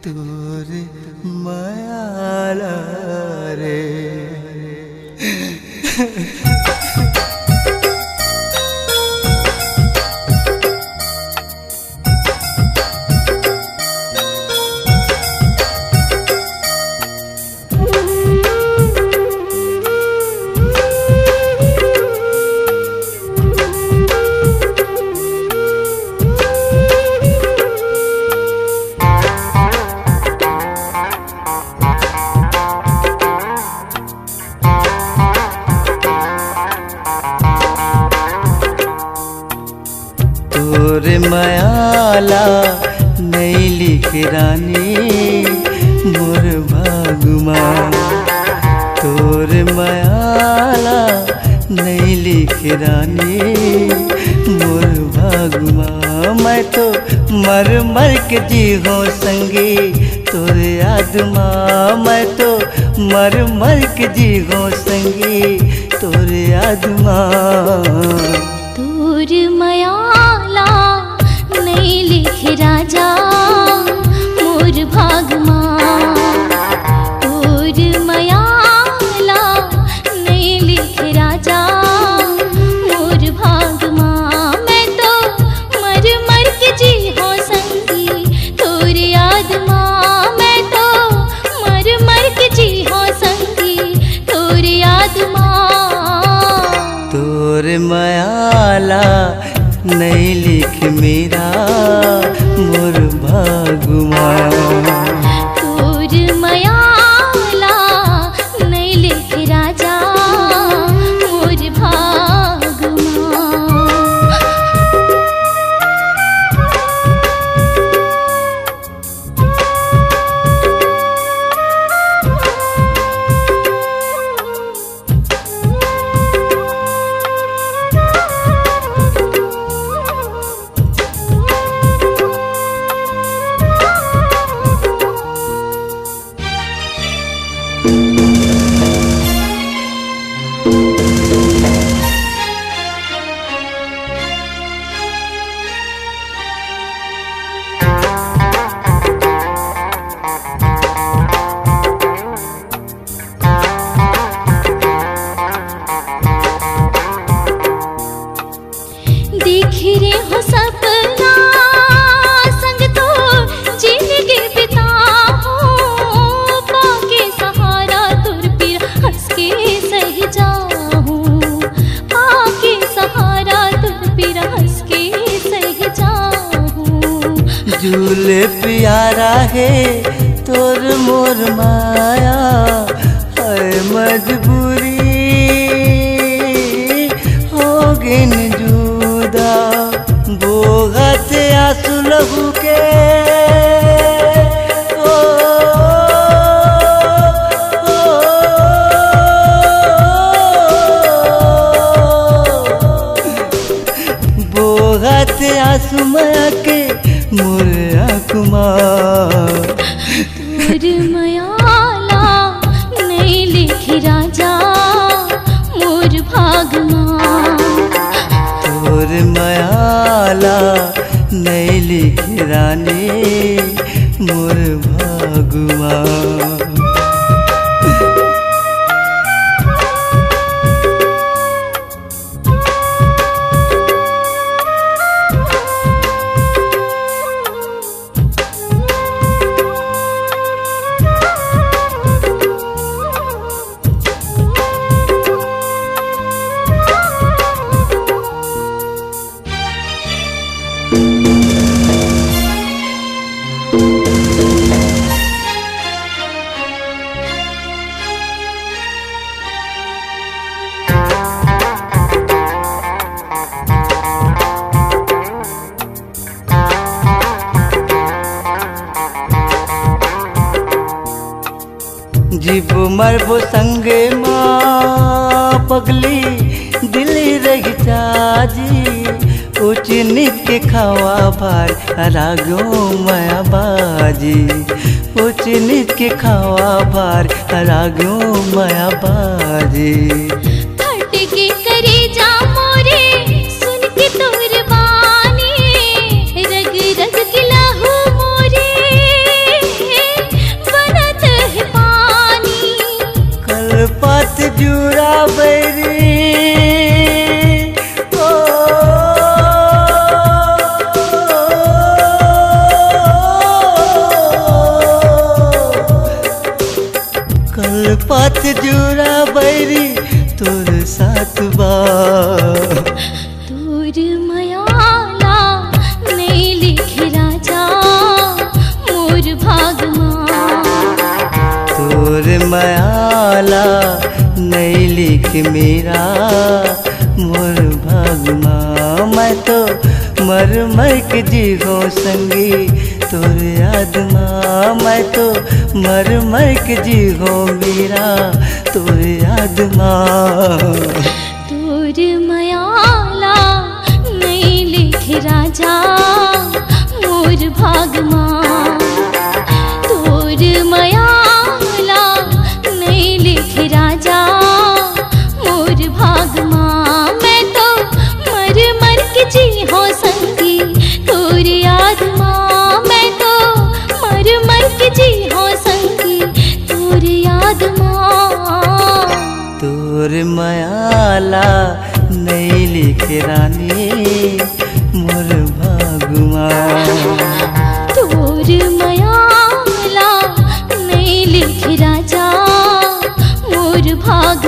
तोरे मायाला रे। तोरे मायाला नहीं लिख रानी मोर भागमा। तोरे मायाला नहीं लिख रानी मोर भागमा। मैं तो मर मर के जी हो संगी तोरे आदमा। मैं तो मर मर के जी हो संगी तोरे आदमा। तोर मायाला नहीं लिख राजा मोर भागमा। तोर मायाला नहीं लिख राजा मोर भागमा। मैं तो मर मर के जी हो संगी तोर आदमा। मैं तो मर मर के जी हो संगी तोर आदमा। तोरे मायाला नहीं लिख मेरा मोर भागमा। तोर मायाला नहीं लिख राजा मोर भागमा। देख रे हो सपना संग तो जिंदगी बिताऊं। पाके सहारा तुर पिर हंस के सही जाऊं। पाके सहारा तुर पिर हंस के सही जाऊं। झूले प्यारा है तोर मोर माया है मजबूरी होगी न जुदा। बोगत आंसू लहू के बोगत आंसू माया के मोर आँखमा। तोर मायाला नहीं लिख राजा मोर भागमा। तोर मायाला नहीं लिख रानी मोर भागमा। जीव मरबो संगे माँ पगली दिल रही जाजी ऊंच नीच के खावा भार रागो माया बाजी ऊंच नीच के खावा भार रागो माया बाजी फट के करे जा मोरे सुन के तोर बानी रग रग के लहू मोरे बनत है पानी कल पात जुड़ा बैरी कल पात जुड़ा बैरी तोर साथ बा तोर मयाला नहीं लिखे राजा मोर भाग तोर मयाला नहीं लिख मेरा मोर भाग माँ मैं तो मर मर के जीवो संगी तोर याद माँ मैं तो मर मर के जीवो मेरा तोर याद माँ तोर मयाला नहीं लिखे राजा मोर भाग तोर मयाला नहीं लिखे राजा मोर भाग मैं तो मर मर के जी हो संगी तोर याद माँ मैं तो मर मर के जी हो संगी तोर याद माँ तोर मयाला नहीं लिख रानी मोर भागमा तोर मयाला नहीं लिख राजा मोर भाग